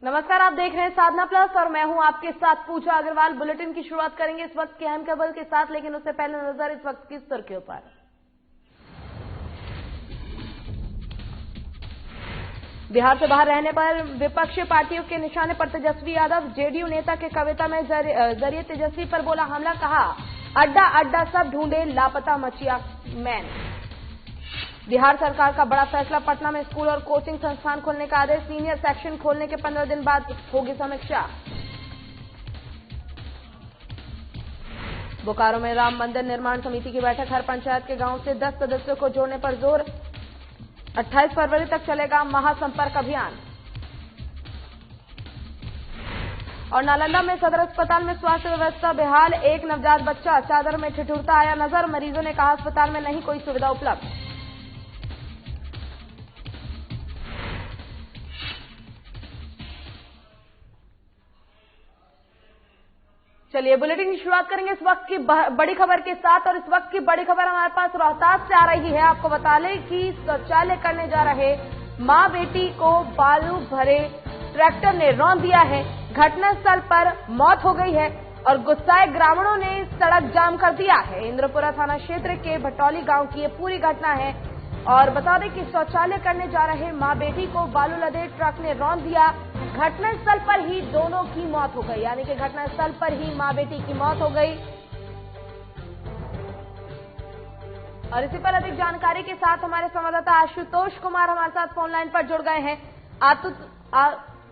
नमस्कार, आप देख रहे हैं साधना प्लस और मैं हूं आपके साथ पूजा अग्रवाल। बुलेटिन की शुरुआत करेंगे इस वक्त की अहम खबर के साथ, लेकिन उससे पहले नजर इस वक्त की सुर्खियों पर। बिहार से बाहर रहने पर विपक्षी पार्टियों के निशाने पर तेजस्वी यादव। जेडीयू नेता के कविता में जरिए तेजस्वी पर बोला हमला, कहा अड्डा अड्डा सब ढूंढे लापता मचिया मैन। बिहार सरकार का बड़ा फैसला, पटना में स्कूल और कोचिंग संस्थान खोलने का आदेश। सीनियर सेक्शन खोलने के 15 दिन बाद होगी समीक्षा। बोकारो में राम मंदिर निर्माण समिति की बैठक, हर पंचायत के गांव से 10 सदस्यों को जोड़ने पर जोर। 28 फरवरी तक चलेगा महासंपर्क अभियान। और नालंदा में सदर अस्पताल में स्वास्थ्य व्यवस्था बेहाल, एक नवजात बच्चा चादर में ठिठुरता आया नजर। मरीजों ने कहा अस्पताल में नहीं कोई सुविधा उपलब्ध। चलिए बुलेटिन की शुरुआत करेंगे इस वक्त की बड़ी खबर के साथ। और इस वक्त की बड़ी खबर हमारे पास रोहतास से आ रही है। आपको बता लें कि शौचालय करने जा रहे मां बेटी को बालू भरे ट्रैक्टर ने रौंद दिया है। घटनास्थल पर मौत हो गई है और गुस्साए ग्रामीणों ने सड़क जाम कर दिया है। इंद्रपुरा थाना क्षेत्र के भटौली गांव की ये पूरी घटना है। और बता दें कि शौचालय करने जा रहे मां बेटी को बालू लदे ट्रक ने रौंद दिया। घटनास्थल पर ही दोनों की मौत हो गई, यानी कि घटनास्थल पर ही मां बेटी की मौत हो गई। और इसी पर अधिक जानकारी के साथ हमारे संवाददाता आशुतोष कुमार हमारे साथ फोन लाइन पर जुड़ गए हैं।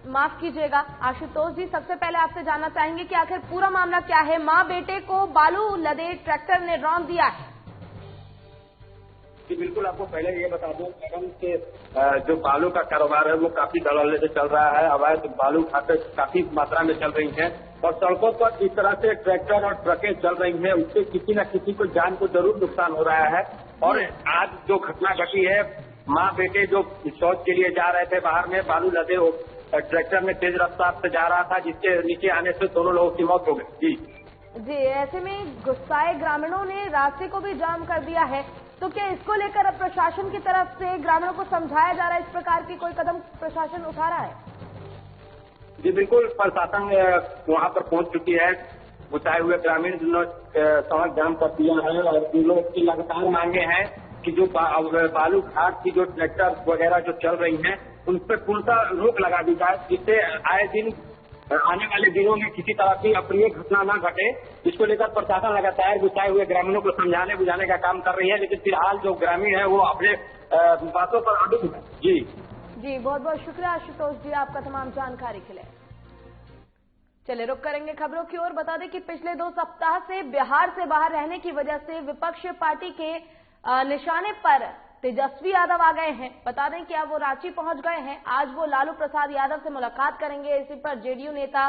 माफ कीजिएगा आशुतोष जी, सबसे पहले आपसे जानना चाहेंगे कि आखिर पूरा मामला क्या है। मां बेटे को बालू लदे ट्रैक्टर ने रौंद दिया है। जी बिल्कुल, आपको पहले ये बता दूं मैडम कि जो बालू का कारोबार है वो काफी दलाले से चल रहा है। अवैध बालू खाते काफी मात्रा में चल रही हैं और सड़कों पर इस तरह से ट्रैक्टर और ट्रकें चल रही हैं, उससे किसी न किसी को जान को जरूर नुकसान हो रहा है। और आज जो घटना घटी है, माँ बेटे जो शौच के लिए जा रहे थे बाहर में, बालू लदे ट्रैक्टर में तेज रफ्तार से जा रहा था, जिसके नीचे आने से दोनों लोगों की मौत हो गई। जी, ऐसे में गुस्साए ग्रामीणों ने रास्ते को भी जाम कर दिया है। तो क्या इसको लेकर अब प्रशासन की तरफ से ग्रामीणों को समझाया जा रहा है, इस प्रकार की कोई कदम प्रशासन उठा रहा है? जी बिल्कुल, प्रशासन वहाँ पर पहुँच चुकी है। गुस्साए हुए ग्रामीण सड़क जाम कर दिया है और उन लोगों की लगातार मांगे हैं कि जो बालू घाट की जो ट्रैक्टर वगैरह जो चल रही हैं उन पर पूर्णतः रोक लगा दी जाए, जिससे आए दिन आने वाले दिनों में किसी तरह की अप्रिय घटना न घटे। इसको लेकर प्रशासन लगातार गुस्साए हुए ग्रामीणों को समझाने बुझाने का काम कर रही है, लेकिन फिलहाल जो ग्रामीण है वो अपने बातों पर अड़िग है। जी बहुत बहुत शुक्रिया आशुतोष जी आपका तमाम जानकारी के लिए। चलिए रुक करेंगे खबरों की ओर। बता दें कि पिछले 2 सप्ताह से बिहार से बाहर रहने की वजह से विपक्षी पार्टी के निशाने पर तेजस्वी यादव आ गए हैं। बता दें कि अब वो रांची पहुंच गए हैं। आज वो लालू प्रसाद यादव से मुलाकात करेंगे। इसी पर जेडीयू नेता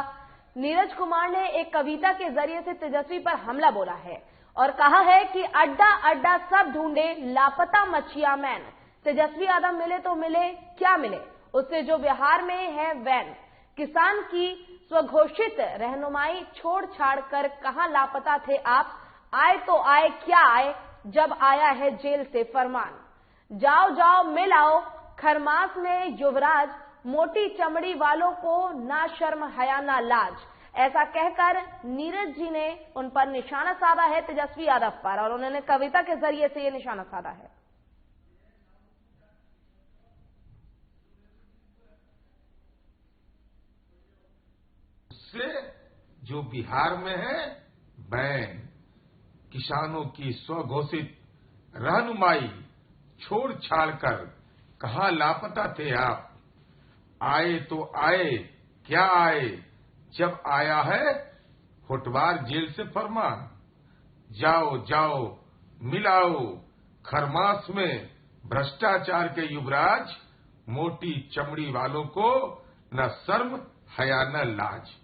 नीरज कुमार ने एक कविता के जरिए से तेजस्वी पर हमला बोला है और कहा है कि अड्डा अड्डा सब ढूंढे लापता मचिया मैन। तेजस्वी यादव मिले तो मिले, क्या मिले उससे जो बिहार में है वैन। किसान की स्वघोषित रहनुमाई छोड़ छाड़ कर कहां लापता थे आप। आए तो आए, क्या आए जब आया है जेल से फरमान। जाओ जाओ मिल आओ खरमास में युवराज, मोटी चमड़ी वालों को ना शर्म हया ना लाज। ऐसा कहकर नीरज जी ने उन पर निशाना साधा है, तेजस्वी यादव पर, और उन्होंने कविता के जरिए से ये निशाना साधा है। उससे जो बिहार में है बैन, किसानों की स्वघोषित रहनुमाई छोड़ छाड़ कर कहां लापता थे आप। आए तो आए, क्या आए जब आया है होटवार जेल से फरमान। जाओ जाओ मिलाओ खरमास में भ्रष्टाचार के युवराज, मोटी चमड़ी वालों को न शर्म हया न लाज।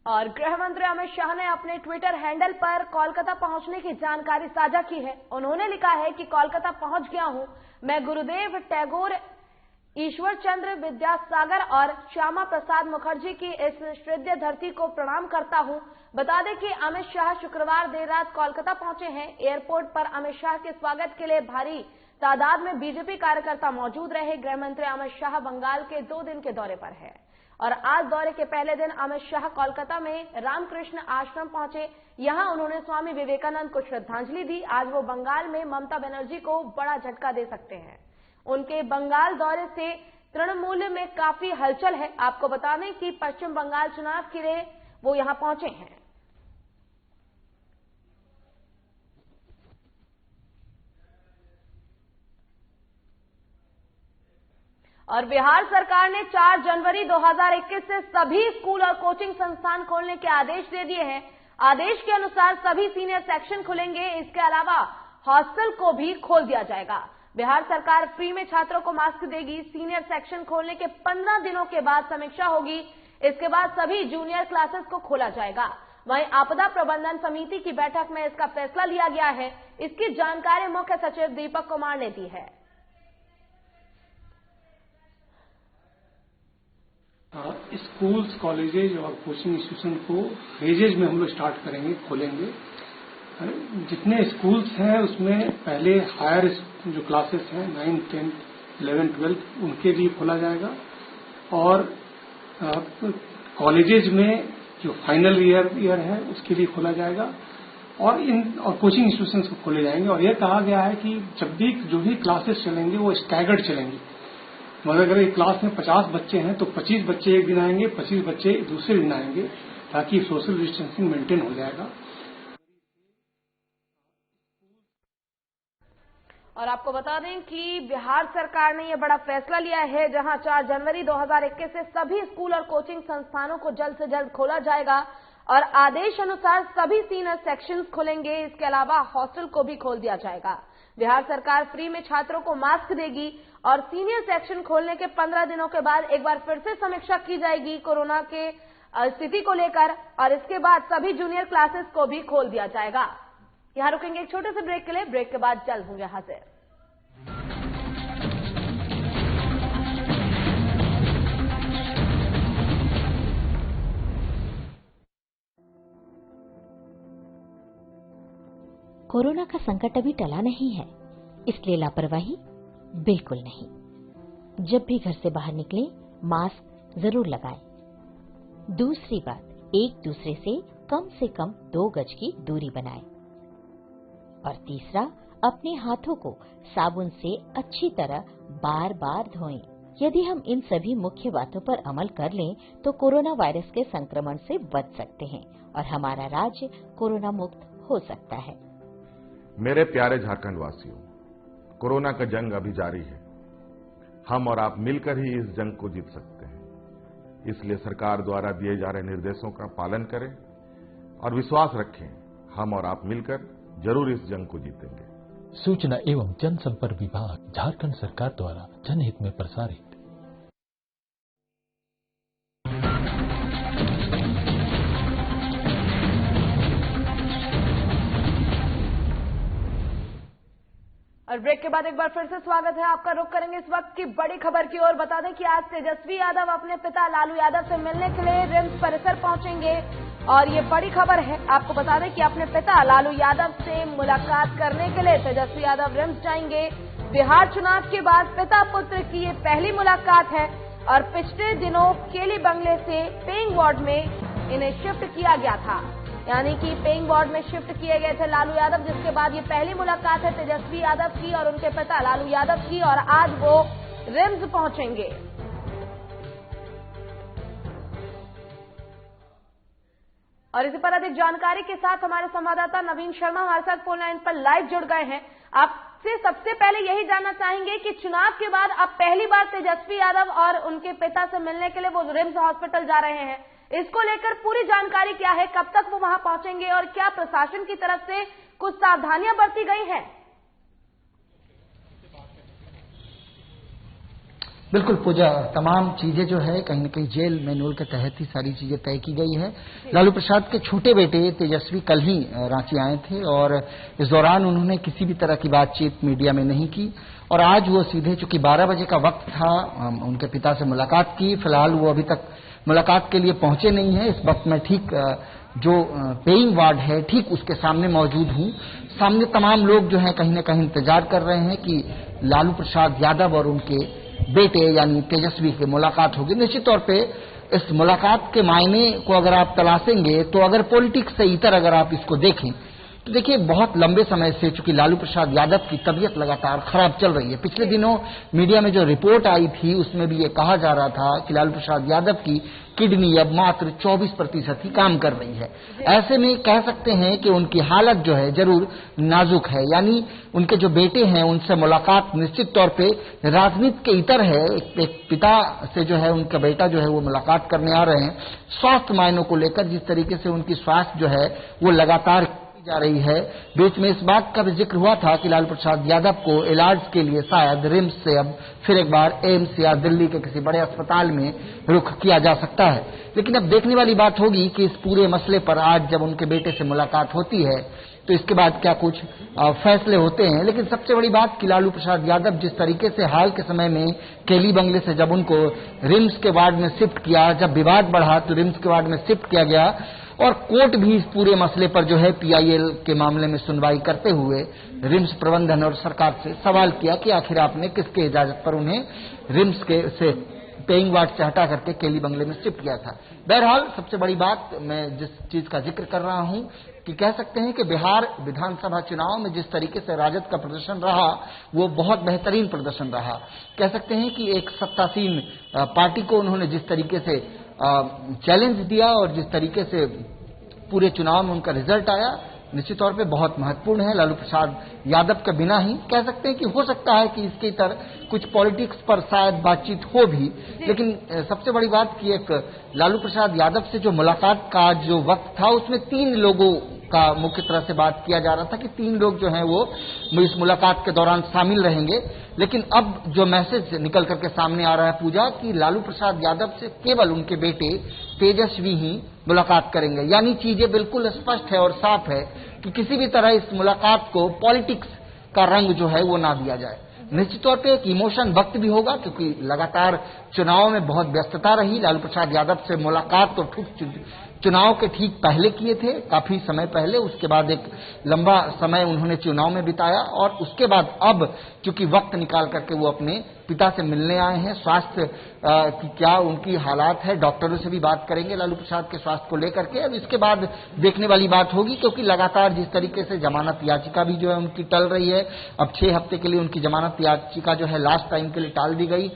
और गृह मंत्री अमित शाह ने अपने ट्विटर हैंडल पर कोलकाता पहुंचने की जानकारी साझा की है। उन्होंने लिखा है कि कोलकाता पहुंच गया हूं, मैं गुरुदेव टैगोर ईश्वर चंद्र विद्यासागर और श्यामा प्रसाद मुखर्जी की इस श्रद्धेय धरती को प्रणाम करता हूं। बता दें कि अमित शाह शुक्रवार देर रात कोलकाता पहुंचे हैं। एयरपोर्ट पर अमित शाह के स्वागत के लिए भारी तादाद में बीजेपी कार्यकर्ता मौजूद रहे। गृह मंत्री अमित शाह बंगाल के 2 दिन के दौरे पर है और आज दौरे के पहले दिन अमित शाह कोलकाता में रामकृष्ण आश्रम पहुंचे। यहां उन्होंने स्वामी विवेकानंद को श्रद्धांजलि दी। आज वो बंगाल में ममता बनर्जी को बड़ा झटका दे सकते हैं। उनके बंगाल दौरे से तृणमूल में काफी हलचल है। आपको बता दें कि पश्चिम बंगाल चुनाव के लिए वो यहां पहुंचे हैं। और बिहार सरकार ने 4 जनवरी 2021 से सभी स्कूल और कोचिंग संस्थान खोलने के आदेश दे दिए हैं। आदेश के अनुसार सभी सीनियर सेक्शन खुलेंगे। इसके अलावा हॉस्टल को भी खोल दिया जाएगा। बिहार सरकार फ्री में छात्रों को मास्क देगी। सीनियर सेक्शन खोलने के 15 दिनों के बाद समीक्षा होगी। इसके बाद सभी जूनियर क्लासेस को खोला जाएगा। वहीं आपदा प्रबंधन समिति की बैठक में इसका फैसला लिया गया है। इसकी जानकारी मुख्य सचिव दीपक कुमार ने दी है। स्कूल्स, कॉलेजेज और कोचिंग इंस्टीट्यूशन को फेजेज में हम लोग स्टार्ट करेंगे, खोलेंगे। जितने स्कूल्स हैं उसमें पहले हायर जो क्लासेस हैं 9, 10, 11, 12 उनके लिए खोला जाएगा और कॉलेजेज में जो फाइनल ईयर है उसके लिए खोला जाएगा और कोचिंग इंस्टीट्यूशंस को खोले जाएंगे। और यह कहा गया है कि जब भी जो भी क्लासेस चलेंगे वो स्टैगर्ड चलेंगे। मतलब अगर एक क्लास में 50 बच्चे हैं तो 25 बच्चे एक दिन आएंगे, 25 बच्चे दूसरे दिन आएंगे, ताकि सोशल डिस्टेंसिंग मेंटेन हो जाएगा। और आपको बता दें कि बिहार सरकार ने यह बड़ा फैसला लिया है, जहां 4 जनवरी 2021 से सभी स्कूल और कोचिंग संस्थानों को जल्द से जल्द खोला जाएगा और आदेश अनुसार सभी सीनियर सेक्शंस खुलेंगे। इसके अलावा हॉस्टल को भी खोल दिया जाएगा। बिहार सरकार फ्री में छात्रों को मास्क देगी और सीनियर सेक्शन खोलने के 15 दिनों के बाद एक बार फिर से समीक्षा की जाएगी कोरोना के स्थिति को लेकर और इसके बाद सभी जूनियर क्लासेस को भी खोल दिया जाएगा। यहां रुकेंगे एक छोटे से ब्रेक के लिए। ब्रेक के बाद जल्द होंगे हाजिर। कोरोना का संकट अभी टला नहीं है, इसलिए लापरवाही बिल्कुल नहीं। जब भी घर से बाहर निकलें, मास्क जरूर लगाएं। दूसरी बात, एक दूसरे से कम 2 गज की दूरी बनाएं। और तीसरा, अपने हाथों को साबुन से अच्छी तरह बार बार धोएं। यदि हम इन सभी मुख्य बातों पर अमल कर लें तो कोरोना वायरस के संक्रमण से बच सकते हैं और हमारा राज्य कोरोना मुक्त हो सकता है। मेरे प्यारे झारखंड वासियों, कोरोना का जंग अभी जारी है। हम और आप मिलकर ही इस जंग को जीत सकते हैं। इसलिए सरकार द्वारा दिए जा रहे निर्देशों का पालन करें और विश्वास रखें, हम और आप मिलकर जरूर इस जंग को जीतेंगे। सूचना एवं जनसंपर्क विभाग, झारखंड सरकार द्वारा जनहित में प्रसारित। और ब्रेक के बाद एक बार फिर से स्वागत है आपका। रुख करेंगे इस वक्त की बड़ी खबर की ओर। बता दें कि आज तेजस्वी यादव अपने पिता लालू यादव से मिलने के लिए रिम्स परिसर पहुंचेंगे और ये बड़ी खबर है। आपको बता दें कि अपने पिता लालू यादव से मुलाकात करने के लिए तेजस्वी यादव रिम्स जाएंगे। बिहार चुनाव के बाद पिता पुत्र की ये पहली मुलाकात है और पिछले दिनों केली बंगले से पेइंग वार्ड में इन्हें शिफ्ट किया गया था, यानी कि पेइंग वार्ड में शिफ्ट किए गए थे लालू यादव, जिसके बाद ये पहली मुलाकात है तेजस्वी यादव की और उनके पिता लालू यादव की और आज वो रिम्स पहुंचेंगे। और इसी पर अधिक जानकारी के साथ हमारे संवाददाता नवीन शर्मा हमारे साथ फोन लाइन पर लाइव जुड़ गए हैं। आपसे सबसे पहले यही जानना चाहेंगे कि चुनाव के बाद अब पहली बार तेजस्वी यादव और उनके पिता से मिलने के लिए वो रिम्स हॉस्पिटल जा रहे हैं। इसको लेकर पूरी जानकारी क्या है, कब तक वो वहां पहुंचेंगे और क्या प्रशासन की तरफ से कुछ सावधानियां बरती गई हैं? बिल्कुल पूजा, तमाम चीजें जो है कहीं न कहीं जेल मैनुअल के तहत ही सारी चीजें तय की गई है। लालू प्रसाद के छोटे बेटे तेजस्वी कल ही रांची आए थे और इस दौरान उन्होंने किसी भी तरह की बातचीत मीडिया में नहीं की और आज वो सीधे, चूंकि 12 बजे का वक्त था, उनके पिता से मुलाकात की। फिलहाल वो अभी तक मुलाकात के लिए पहुंचे नहीं है। इस वक्त मैं ठीक जो पेइंग वार्ड है ठीक उसके सामने मौजूद हूं। सामने तमाम लोग जो है कहीं न कहीं इंतजार कर रहे हैं कि लालू प्रसाद यादव और उनके बेटे यानी तेजस्वी की मुलाकात होगी। निश्चित तौर पे इस मुलाकात के मायने को अगर आप तलाशेंगे तो अगर पॉलिटिक्स से इतर अगर आप इसको देखें तो देखिए बहुत लंबे समय से चूंकि लालू प्रसाद यादव की तबीयत लगातार खराब चल रही है। पिछले दिनों मीडिया में जो रिपोर्ट आई थी उसमें भी ये कहा जा रहा था कि लालू प्रसाद यादव की किडनी अब मात्र 24% ही काम कर रही है। ऐसे में कह सकते हैं कि उनकी हालत जो है जरूर नाजुक है। यानी उनके जो बेटे हैं उनसे मुलाकात निश्चित तौर पे राजनीति के इतर है। एक पिता से जो है उनका बेटा जो है वो मुलाकात करने आ रहे हैं। स्वास्थ्य मायनों को लेकर जिस तरीके से उनकी स्वास्थ्य जो है वो लगातार जा रही है। बीच में इस बात का भी जिक्र हुआ था कि लालू प्रसाद यादव को इलाज के लिए शायद रिम्स से अब फिर एक बार एम्स या दिल्ली के किसी बड़े अस्पताल में रुख किया जा सकता है। लेकिन अब देखने वाली बात होगी कि इस पूरे मसले पर आज जब उनके बेटे से मुलाकात होती है तो इसके बाद क्या कुछ फैसले होते हैं। लेकिन सबसे बड़ी बात कि लालू प्रसाद यादव जिस तरीके से हाल के समय में केली बंगले से जब उनको रिम्स के वार्ड में शिफ्ट किया, जब विवाद बढ़ा तो रिम्स के वार्ड में शिफ्ट किया गया और कोर्ट भी इस पूरे मसले पर जो है पीआईएल के मामले में सुनवाई करते हुए रिम्स प्रबंधन और सरकार से सवाल किया कि आखिर आपने किसके इजाजत पर उन्हें रिम्स के से पेइंग वार्ड से हटा करके केली बंगले में शिफ्ट किया था। बहरहाल सबसे बड़ी बात मैं जिस चीज का जिक्र कर रहा हूं कि कह सकते हैं कि बिहार विधानसभा चुनाव में जिस तरीके से राजद का प्रदर्शन रहा वो बहुत बेहतरीन प्रदर्शन रहा। कह सकते हैं कि एक सत्तासीन पार्टी को उन्होंने जिस तरीके से चैलेंज दिया और जिस तरीके से पूरे चुनाव में उनका रिजल्ट आया निश्चित तौर पे बहुत महत्वपूर्ण है। लालू प्रसाद यादव के बिना ही कह सकते हैं कि हो सकता है कि इसके इतर कुछ पॉलिटिक्स पर शायद बातचीत हो भी, लेकिन सबसे बड़ी बात कि एक लालू प्रसाद यादव से जो मुलाकात का जो वक्त था उसमें 3 लोगों का मुख्य तरह से बात किया जा रहा था कि 3 लोग जो हैं वो इस मुलाकात के दौरान शामिल रहेंगे। लेकिन अब जो मैसेज निकल करके सामने आ रहा है पूजा कि लालू प्रसाद यादव से केवल उनके बेटे तेजस्वी ही मुलाकात करेंगे। यानी चीजें बिल्कुल स्पष्ट है और साफ है कि किसी भी तरह इस मुलाकात को पॉलिटिक्स का रंग जो है वो ना दिया जाए। निश्चित तौर पे एक इमोशन वक्त भी होगा क्योंकि लगातार चुनाव में बहुत व्यस्तता रही। लालू प्रसाद यादव से मुलाकात तो चुनाव के ठीक पहले किए थे, काफी समय पहले। उसके बाद एक लंबा समय उन्होंने चुनाव में बिताया और उसके बाद अब चूंकि वक्त निकाल करके वो अपने पिता से मिलने आए हैं। स्वास्थ्य की क्या उनकी हालात है, डॉक्टरों से भी बात करेंगे लालू प्रसाद के स्वास्थ्य को लेकर के। अब इसके बाद देखने वाली बात होगी क्योंकि लगातार जिस तरीके से जमानत याचिका भी जो है उनकी टल रही है। अब 6 हफ्ते के लिए उनकी जमानत याचिका जो है लास्ट टाइम के लिए टाल दी गई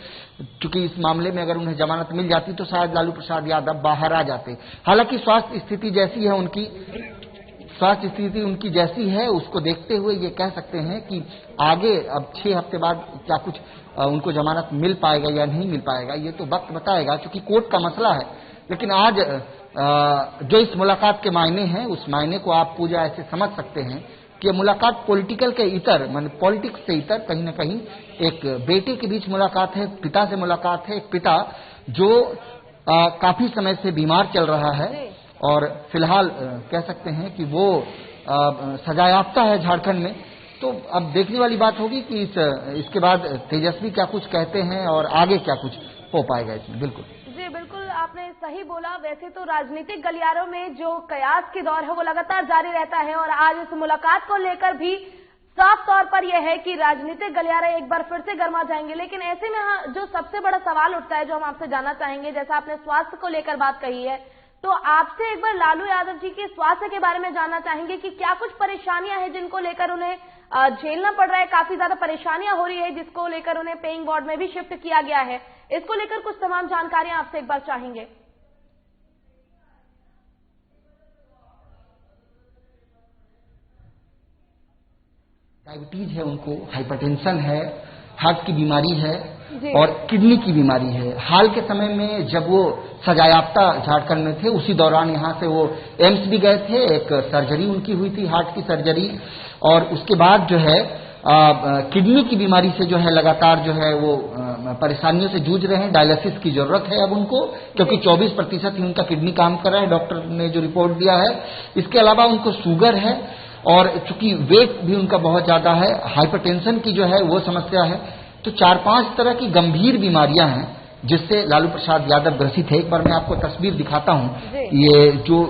क्योंकि इस मामले में अगर उन्हें जमानत मिल जाती तो शायद लालू प्रसाद यादव बाहर आ जाते। हालांकि स्वास्थ्य स्थिति जैसी है उनकी, स्वास्थ्य स्थिति उनकी जैसी है उसको देखते हुए ये कह सकते हैं कि आगे अब 6 हफ्ते बाद क्या कुछ उनको जमानत मिल पाएगा या नहीं मिल पाएगा ये तो वक्त बताएगा क्योंकि कोर्ट का मसला है। लेकिन आज जो इस मुलाकात के मायने हैं उस मायने को आप पूजा ऐसे समझ सकते हैं कि मुलाकात पॉलिटिकल के इतर मान पॉलिटिक्स से इतर कहीं न कहीं एक बेटे के बीच मुलाकात है, पिता से मुलाकात है। एक पिता जो काफी समय से बीमार चल रहा है और फिलहाल कह सकते हैं कि वो सजायाफ्ता है झारखंड में। तो अब देखने वाली बात होगी कि इसके बाद तेजस्वी क्या कुछ कहते हैं और आगे क्या कुछ हो पाएगा इसमें। बिल्कुल जी बिल्कुल आपने सही बोला। वैसे तो राजनीतिक गलियारों में जो कयास की दौर है वो लगातार जारी रहता है और आज इस मुलाकात को लेकर भी साफ तौर पर यह है कि राजनीतिक गलियारे एक बार फिर से गर्मा जाएंगे। लेकिन ऐसे में जो सबसे बड़ा सवाल उठता है जो हम आपसे जानना चाहेंगे, जैसा आपने स्वास्थ्य को लेकर बात कही है तो आपसे एक बार लालू यादव जी के स्वास्थ्य के बारे में जानना चाहेंगे कि क्या कुछ परेशानियां हैं जिनको लेकर उन्हें झेलना पड़ रहा है। काफी ज्यादा परेशानियां हो रही है जिसको लेकर उन्हें पेइंग वार्ड में भी शिफ्ट किया गया है। इसको लेकर कुछ तमाम जानकारियां आपसे एक बार चाहेंगे। डायबिटीज है, उनको हाइपरटेंशन है, हार्ट की बीमारी है और किडनी की बीमारी है। हाल के समय में जब वो सजायाफ्ता झारखंड में थे उसी दौरान यहाँ से वो एम्स भी गए थे। एक सर्जरी उनकी हुई थी, हार्ट की सर्जरी, और उसके बाद जो है किडनी की बीमारी से जो है लगातार जो है वो परेशानियों से जूझ रहे हैं। डायलिसिस की जरूरत है अब उनको, क्योंकि 24% ही उनका किडनी काम कर रहा है, डॉक्टर ने जो रिपोर्ट दिया है। इसके अलावा उनको शुगर है और चूंकि वेट भी उनका बहुत ज्यादा है, हाइपरटेंशन की जो है वो समस्या है। तो 4-5 तरह की गंभीर बीमारियां हैं जिससे लालू प्रसाद यादव ग्रसित है। एक बार मैं आपको तस्वीर दिखाता हूं। ये जो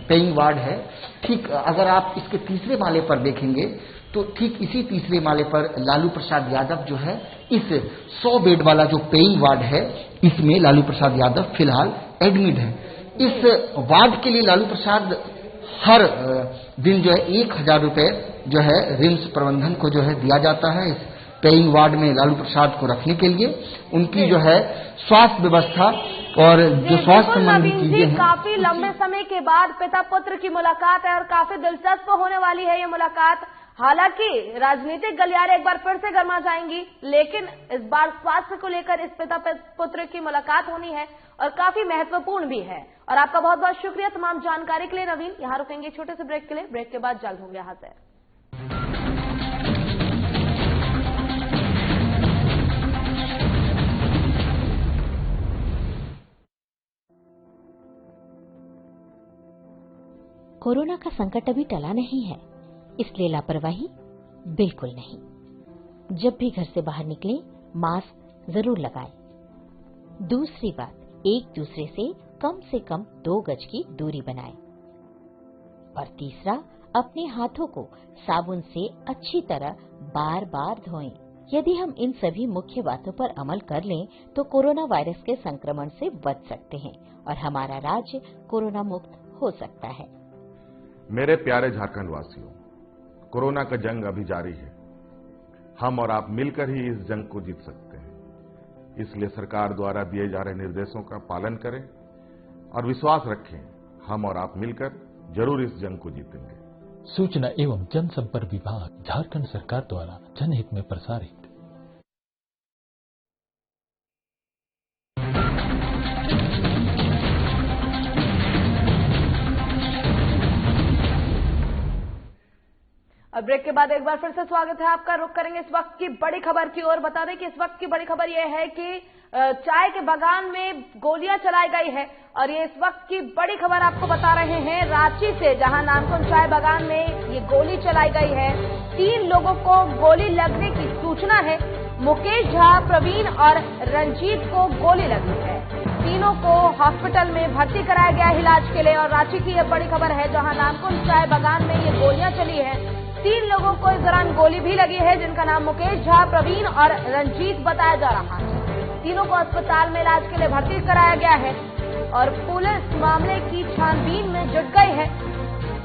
पेइंग वार्ड है, ठीक अगर आप इसके तीसरे माले पर देखेंगे तो ठीक इसी तीसरे माले पर लालू प्रसाद यादव जो है इस 100 बेड वाला जो पेइंग वार्ड है, इसमें लालू प्रसाद यादव फिलहाल एडमिट है। इस वार्ड के लिए लालू प्रसाद हर दिन जो है 1000 रुपए जो है रिम्स प्रबंधन को जो है दिया जाता है इस पेइंग वार्ड में लालू प्रसाद को रखने के लिए। उनकी जो है स्वास्थ्य व्यवस्था और जो स्वास्थ्य संबंधी चीजें हैं। काफी लंबे समय के बाद पिता पुत्र की मुलाकात है और काफी दिलचस्प होने वाली है ये मुलाकात। हालांकि राजनीतिक गलियारे एक बार फिर से गर्मा जाएंगी, लेकिन इस बार स्वास्थ्य को लेकर इस पिता पुत्र की मुलाकात होनी है और काफी महत्वपूर्ण भी है। और आपका बहुत बहुत शुक्रिया तमाम जानकारी के लिए नवीन। यहाँ रुकेंगे छोटे से ब्रेक के लिए, ब्रेक के बाद जल्द होंगे हाजिर। कोरोना का संकट अभी टला नहीं है, इसलिए लापरवाही बिल्कुल नहीं। जब भी घर से बाहर निकलें, मास्क जरूर लगाएं। दूसरी बात, एक दूसरे से कम 2 गज की दूरी बनाएं। और तीसरा, अपने हाथों को साबुन से अच्छी तरह बार बार धोएं। यदि हम इन सभी मुख्य बातों पर अमल कर लें तो कोरोना वायरस के संक्रमण से बच सकते हैं और हमारा राज्य कोरोना मुक्त हो सकता है। मेरे प्यारे झारखंड वासियों, कोरोना का जंग अभी जारी है। हम और आप मिलकर ही इस जंग को जीत सकते हैं। इसलिए सरकार द्वारा दिए जा रहे निर्देशों का पालन करें और विश्वास रखें, हम और आप मिलकर जरूर इस जंग को जीतेंगे। सूचना एवं जनसंपर्क विभाग, झारखंड सरकार द्वारा जनहित में प्रसारित। और ब्रेक के बाद एक बार फिर से स्वागत है आपका। रुक करेंगे इस वक्त की बड़ी खबर की ओर। बता दें कि इस वक्त की बड़ी खबर यह है कि चाय के बागान में गोलियां चलाई गई है और ये इस वक्त की बड़ी खबर आपको बता रहे हैं रांची से, जहां नामकुम चाय बागान में ये गोली चलाई गई है। 3 लोगों को गोली लगने की सूचना है। मुकेश झा, प्रवीण और रंजीत को गोली लगी है। तीनों को हॉस्पिटल में भर्ती कराया गया है इलाज के लिए। और रांची की यह बड़ी खबर है, जहां नामकुम चाय बागान में ये गोलियां चली है। 3 लोगों को इस दौरान गोली भी लगी है, जिनका नाम मुकेश झा, प्रवीण और रंजीत बताया जा रहा है। तीनों को अस्पताल में इलाज के लिए भर्ती कराया गया है और पुलिस मामले की छानबीन में जुट गई है।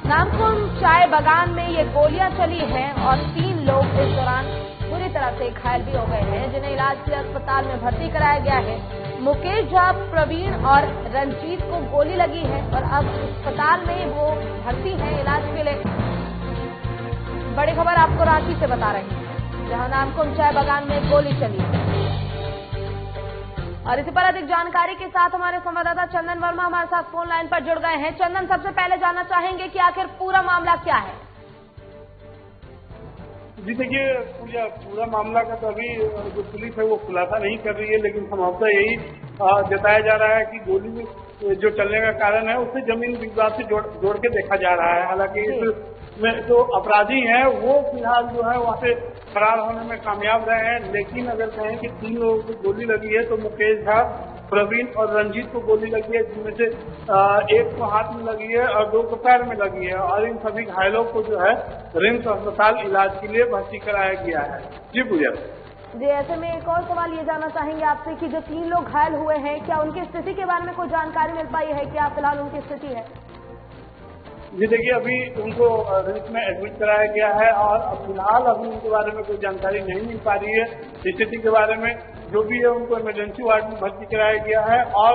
नामकुम चाय बागान में ये गोलियां चली हैं और 3 लोग इस दौरान बुरी तरह से घायल भी हो गए हैं, जिन्हें इलाज के लिए अस्पताल में भर्ती कराया गया है। मुकेश झा, प्रवीण और रंजीत को गोली लगी है और अब अस्पताल में वो भर्ती है इलाज के लिए। बड़ी खबर आपको रांची से बता रहे हैं, जहां नामकुम चाय बागान में गोली चली है। और इसी पर अधिक जानकारी के साथ हमारे संवाददाता चंदन वर्मा हमारे साथ फोन लाइन पर जुड़ गए हैं। चंदन, सबसे पहले जानना चाहेंगे कि आखिर पूरा मामला क्या है? जी देखिए, पूरा मामला का तो अभी जो पुलिस है वो खुलासा नहीं कर रही है, लेकिन संभवतः यही जताया जा रहा है कि गोली जो चलने का कारण है उससे जमीन विवाद से जोड़ के देखा जा रहा है। हालांकि इसमें जो अपराधी हैं वो फिलहाल जो है वहाँ से फरार होने में कामयाब रहे हैं, लेकिन अगर कहें कि 3 लोगों को गोली लगी है तो मुकेश झा, प्रवीण और रंजीत को गोली लगी है, जिनमें से एक को हाथ में लगी है और 2 को पैर में लगी है। और इन सभी घायलों को जो है रिम्स अस्पताल इलाज के लिए भर्ती कराया गया है। जी पूजा जी, ऐसे में एक और सवाल ये जानना चाहेंगे आपसे कि जो 3 लोग घायल हुए हैं, क्या उनकी स्थिति के बारे में कोई जानकारी मिल पाई है? क्या फिलहाल उनकी स्थिति है? जी देखिए, अभी उनको रिम्स में एडमिट कराया गया है और फिलहाल अभी उनके बारे में कोई जानकारी नहीं मिल पा रही है। स्थिति के बारे में जो भी है उनको इमरजेंसी वार्ड में भर्ती कराया गया है और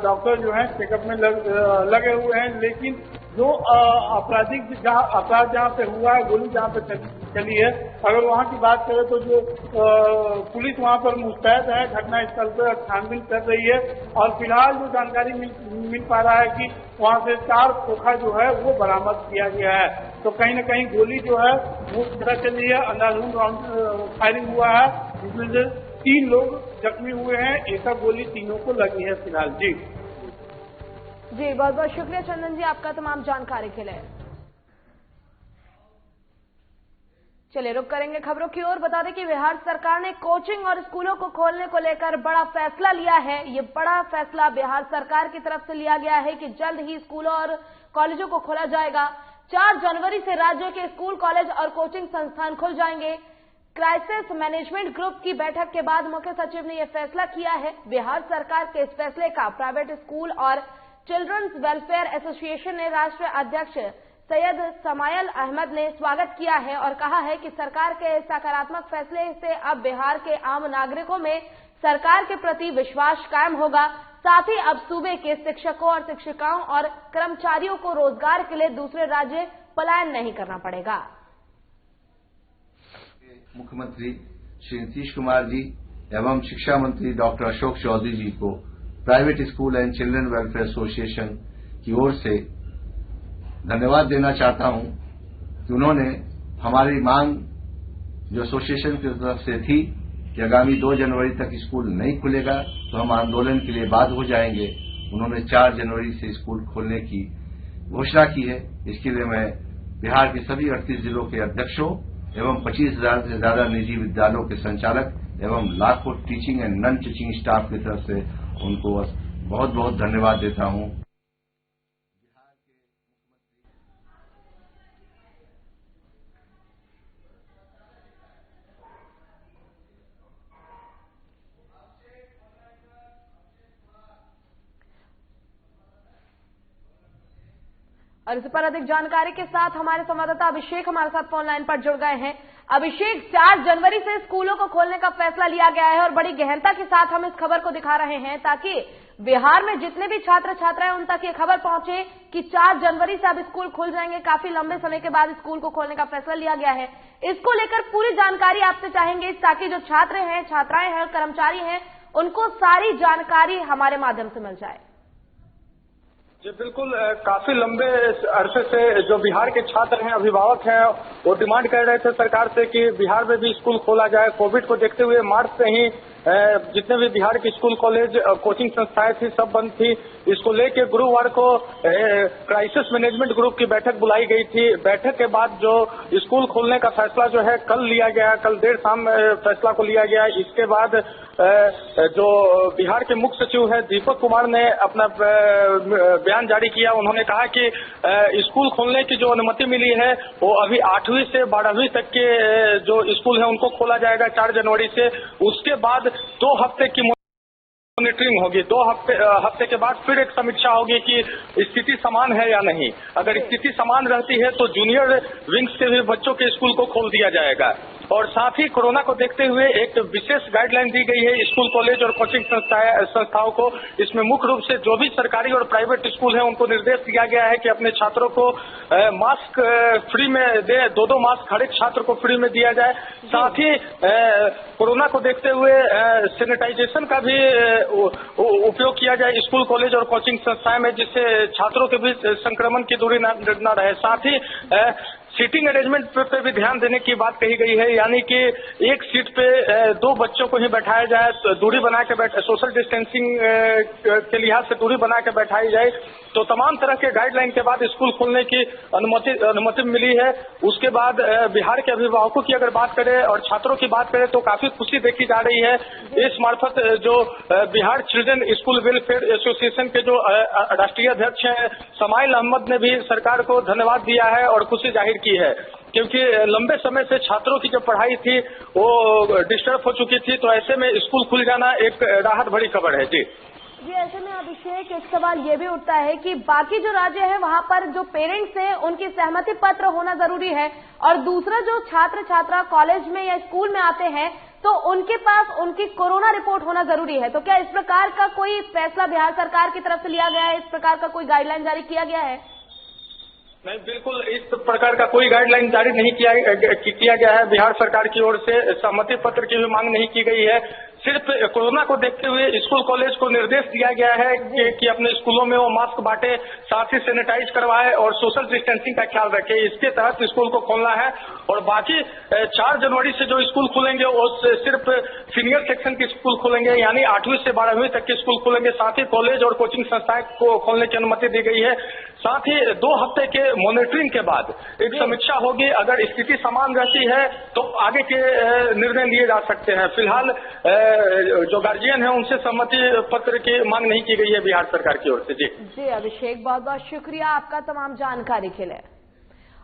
डॉक्टर जो है चेकअप में लगे हुए हैं। लेकिन जो अपराध जहाँ पे हुआ है, गोली जहाँ पे चली है, अगर वहाँ की बात करें तो जो पुलिस वहाँ पर मुस्तैद है, घटना स्थल पर छानबीन कर रही है। और फिलहाल जो जानकारी मिल पा रहा है कि वहाँ से 4 खोखा जो है वो बरामद किया गया है। तो कहीं न कहीं गोली जो है वो पता चली है, अंधाधुंध राउंड फायरिंग हुआ है, जिसमें से 3 लोग जख्मी हुए हैं, एक गोली तीनों को लगी है फिलहाल। जी बहुत बहुत शुक्रिया चंदन जी आपका तमाम जानकारी के लिए। चलिए रुक करेंगे खबरों की ओर। बता दें कि बिहार सरकार ने कोचिंग और स्कूलों को खोलने को लेकर बड़ा फैसला लिया है। ये बड़ा फैसला बिहार सरकार की तरफ से लिया गया है कि जल्द ही स्कूलों और कॉलेजों को खोला जाएगा। 4 जनवरी से राज्य के स्कूल, कॉलेज और कोचिंग संस्थान खुल जाएंगे। क्राइसिस मैनेजमेंट ग्रुप की बैठक के बाद मुख्य सचिव ने यह फैसला किया है। बिहार सरकार के इस फैसले का प्राइवेट स्कूल और चिल्ड्रंस वेलफेयर एसोसिएशन ने राष्ट्रीय अध्यक्ष सैयद समायल अहमद ने स्वागत किया है और कहा है कि सरकार के सकारात्मक फैसले से अब बिहार के आम नागरिकों में सरकार के प्रति विश्वास कायम होगा। साथ ही अब सूबे के शिक्षकों और शिक्षिकाओं और कर्मचारियों को रोजगार के लिए दूसरे राज्य पलायन नहीं करना पड़ेगा। मुख्यमंत्री श्री नीतीश कुमार जी एवं शिक्षा मंत्री डॉक्टर अशोक चौधरी जी को private school and children welfare association की ओर से धन्यवाद देना चाहता हूं कि उन्होंने हमारी मांग जो एसोसिएशन की तरफ से थी कि आगामी 2 जनवरी तक स्कूल नहीं खुलेगा तो हम आंदोलन के लिए बाध्य हो जाएंगे, उन्होंने 4 जनवरी से स्कूल खोलने की घोषणा की है। इसके लिए मैं बिहार के सभी 38 जिलों के अध्यक्षों एवं 25,000 से ज्यादा निजी विद्यालयों के संचालक एवं लाखों teaching and non teaching staff की तरफ से उनको बहुत बहुत धन्यवाद देता हूं। और इस पर अधिक जानकारी के साथ हमारे संवाददाता अभिषेक हमारे साथ फोन लाइन पर जुड़ गए हैं। अभिषेक, 4 जनवरी से स्कूलों को खोलने का फैसला लिया गया है और बड़ी गहनता के साथ हम इस खबर को दिखा रहे हैं ताकि बिहार में जितने भी छात्र छात्राएं उन तक ये खबर पहुंचे कि 4 जनवरी से अब स्कूल खुल जाएंगे। काफी लंबे समय के बाद स्कूल को खोलने का फैसला लिया गया है। इसको लेकर पूरी जानकारी आपसे चाहेंगे ताकि जो छात्र हैं, छात्राएं हैं, कर्मचारी हैं, उनको सारी जानकारी हमारे माध्यम से मिल जाए। जी बिल्कुल, काफी लंबे अरसे से जो बिहार के छात्र हैं, अभिभावक हैं, वो डिमांड कर रहे थे सरकार से कि बिहार में भी स्कूल खोला जाए। कोविड को देखते हुए मार्च से ही जितने भी बिहार के स्कूल, कॉलेज, कोचिंग संस्थाएं थी सब बंद थी। इसको लेके गुरुवार को क्राइसिस मैनेजमेंट ग्रुप की बैठक बुलाई गई थी। बैठक के बाद जो स्कूल खोलने का फैसला जो है कल लिया गया, कल देर शाम फैसला को लिया गया। इसके बाद जो बिहार के मुख्य सचिव है दीपक कुमार ने अपना बयान जारी किया। उन्होंने कहा कि स्कूल खोलने की जो अनुमति मिली है वो अभी 8वीं से 12वीं तक के जो स्कूल है उनको खोला जाएगा 4 जनवरी से। उसके बाद 2 हफ्ते की मॉनिटरिंग होगी। 2 हफ्ते के बाद फिर एक समीक्षा होगी कि स्थिति समान है या नहीं। अगर स्थिति समान रहती है तो जूनियर विंग्स के भी बच्चों के स्कूल को खोल दिया जाएगा। और साथ ही कोरोना को देखते हुए एक विशेष गाइडलाइन दी गई है स्कूल, कॉलेज और कोचिंग संस्थाओं को। इसमें मुख्य रूप से जो भी सरकारी और प्राइवेट स्कूल है उनको निर्देश दिया गया है कि अपने छात्रों को मास्क फ्री में दे, 2 मास्क हर एक छात्र को फ्री में दिया जाए। साथ ही कोरोना को देखते हुए सैनिटाइजेशन का भी उपयोग किया जाए स्कूल, कॉलेज और कोचिंग संस्थाएं में, जिससे छात्रों के बीच संक्रमण की दूरी न रहे। साथ ही सीटिंग अरेंजमेंट पे भी ध्यान देने की बात कही गई है, यानी कि एक सीट पे 2 बच्चों को ही बैठाया जाए, तो दूरी बना के सोशल डिस्टेंसिंग के लिहाज से दूरी बना के बैठाई जाए। तो तमाम तरह के गाइडलाइन के बाद स्कूल खोलने की अनुमति मिली है। उसके बाद बिहार के अभिभावकों की अगर बात करें और छात्रों की बात करें तो काफी खुशी देखी जा रही है। इस मार्फत जो Bihar children school welfare association के जो राष्ट्रीय अध्यक्ष हैं समाइल अहमद ने भी सरकार को धन्यवाद दिया है और खुशी जाहिर की है, क्योंकि लंबे समय से छात्रों की जो पढ़ाई थी वो डिस्टर्ब हो चुकी थी। तो ऐसे में स्कूल खुल जाना एक राहत भरी खबर है। जी ऐसे में अभिषेक, एक सवाल ये भी उठता है कि बाकी जो राज्य है वहां पर जो पेरेंट्स हैं उनकी सहमति पत्र होना जरूरी है, और दूसरा जो छात्र छात्रा कॉलेज में या स्कूल में आते हैं तो उनके पास उनकी कोरोना रिपोर्ट होना जरूरी है। तो क्या इस प्रकार का कोई फैसला बिहार सरकार की तरफ से लिया गया है? इस प्रकार का कोई गाइडलाइन जारी किया गया है? नहीं, बिल्कुल इस प्रकार का कोई गाइडलाइन जारी नहीं किया गया है। बिहार सरकार की ओर से सहमति पत्र की भी मांग नहीं की गई है। सिर्फ कोरोना को देखते हुए स्कूल, कॉलेज को निर्देश दिया गया है कि अपने स्कूलों में वो मास्क बांटे, साथ ही सैनिटाइज करवाए और सोशल डिस्टेंसिंग का ख्याल रखे। इसके तहत स्कूल को खोलना है और बाकी 4 जनवरी से जो स्कूल खुलेंगे वो सिर्फ सीनियर सेक्शन के स्कूल खुलेंगे, यानी 8वीं से 12वीं तक के स्कूल खुलेंगे। साथ ही कॉलेज और कोचिंग संस्थाएं को खोलने की अनुमति दी गई है। साथ ही 2 हफ्ते के मॉनिटरिंग के बाद एक समीक्षा होगी। अगर स्थिति समान रहती है तो आगे के निर्णय लिए जा सकते हैं। फिलहाल जो गार्जियन है उनसे सहमति पत्र की मांग नहीं की गई है बिहार सरकार की ओर से। जी अभिषेक, बहुत बहुत शुक्रिया आपका तमाम जानकारी के लिए।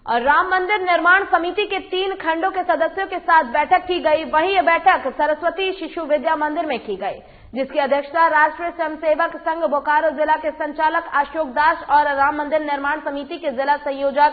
और राम मंदिर निर्माण समिति के 3 खंडों के सदस्यों के साथ बैठक की गई। वहीं यह बैठक सरस्वती शिशु विद्या मंदिर में की गई, जिसकी अध्यक्षता राष्ट्रीय स्वयंसेवक संघ बोकारो जिला के संचालक अशोक दास और राम मंदिर निर्माण समिति के जिला संयोजक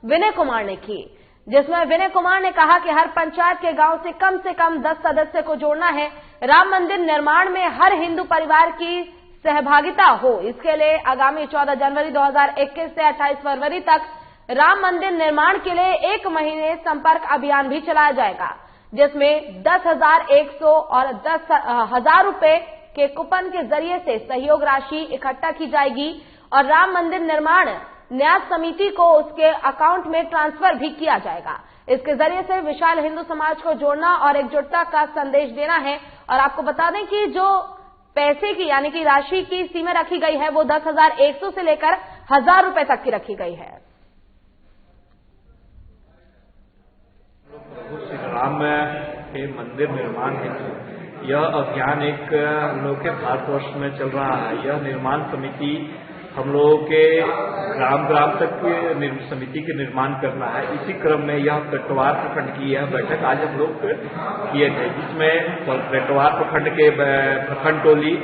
विनय कुमार ने की, जिसमें विनय कुमार ने कहा कि हर पंचायत के गांव से कम 10 सदस्य को जोड़ना है। राम मंदिर निर्माण में हर हिंदू परिवार की सहभागिता हो, इसके लिए आगामी 14 जनवरी 2021 से 28 फरवरी तक राम मंदिर निर्माण के लिए 1 महीने संपर्क अभियान भी चलाया जाएगा, जिसमें 10,100 और 10,000 रुपए के कूपन के जरिए से सहयोग राशि इकट्ठा की जाएगी और राम मंदिर निर्माण न्यास समिति को उसके अकाउंट में ट्रांसफर भी किया जाएगा। इसके जरिए से विशाल हिंदू समाज को जोड़ना और एकजुटता का संदेश देना है। और आपको बता दें कि जो पैसे की यानी कि राशि की सीमा रखी गई है वो 10,100 से लेकर 1,000 रुपए तक की रखी गई है। प्रभु श्री राम के मंदिर निर्माण है, यह अभियान एक हम लोग के भारतवर्ष में चल रहा है। यह निर्माण समिति हम लोगों के ग्राम तक समिति के निर्माण करना है। इसी क्रम में यह पेटवार प्रखंड की यह बैठक आज हम लोग किए थे, जिसमें पेटवार प्रखंड के प्रखंड टोली,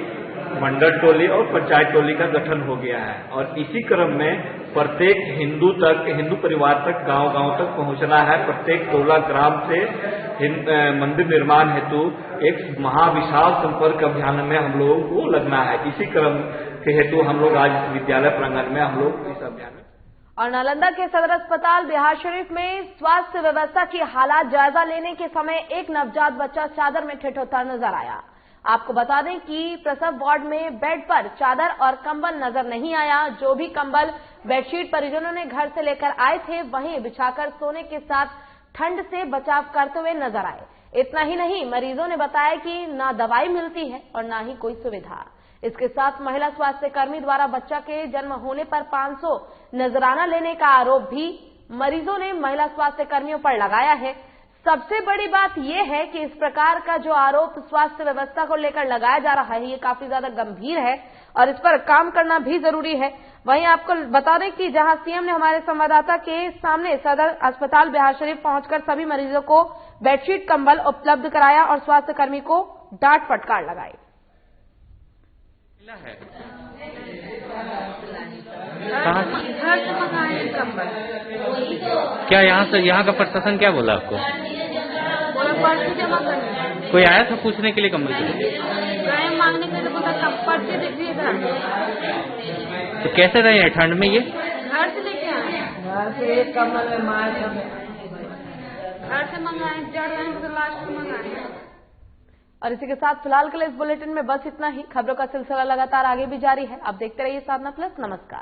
मंडल टोली और पंचायत टोली का गठन हो गया है। और इसी क्रम में प्रत्येक हिंदू परिवार तक गांव तक पहुंचना है। प्रत्येक टोला ग्राम से मंदिर निर्माण हेतु एक महाविशाल संपर्क अभियान में हम लोगों को लगना है। इसी क्रम के हेतु हम लोग आज विद्यालय प्रांगण में हम लोग इस अभियान में। और नालंदा के सदर अस्पताल बिहारशरीफ में स्वास्थ्य व्यवस्था की हालात जायजा लेने के समय एक नवजात बच्चा चादर में ठिठुरता नजर आया। आपको बता दें कि प्रसव वार्ड में बेड पर चादर और कंबल नजर नहीं आया। जो भी कंबल बेडशीट परिजनों ने घर से लेकर आए थे वहीं बिछाकर सोने के साथ ठंड से बचाव करते हुए नजर आए। इतना ही नहीं, मरीजों ने बताया कि ना दवाई मिलती है और ना ही कोई सुविधा। इसके साथ महिला स्वास्थ्य कर्मी द्वारा बच्चा के जन्म होने पर 500 नजराना लेने का आरोप भी मरीजों ने महिला स्वास्थ्य कर्मियों पर लगाया है। सबसे बड़ी बात यह है कि इस प्रकार का जो आरोप स्वास्थ्य व्यवस्था को लेकर लगाया जा रहा है ये काफी ज्यादा गंभीर है और इस पर काम करना भी जरूरी है। वहीं आपको बता दें कि जहां सीएम ने हमारे संवाददाता के सामने सदर अस्पताल बिहारशरीफ पहुंचकर सभी मरीजों को बेडशीट कंबल उपलब्ध कराया और स्वास्थ्य कर्मी को डांट फटकार लगाई। क्या यहाँ का प्रशासन क्या बोला आपको? पर्ची जमा करने। कोई आया था पूछने के लिए कंबल मांगने के लिए बोला पर्ची दीजिए घर। तो कैसे रहे हैं ठंड में? ये घर से लेके आए, घर से एक कंबल में मार घर से मंगाए, जड़ रहे तो लास्ट में मंगाए। और इसी के साथ फिलहाल के लिए इस बुलेटिन में बस इतना ही। खबरों का सिलसिला लगातार आगे भी जारी है। आप देखते रहिए साधना प्लस। नमस्कार।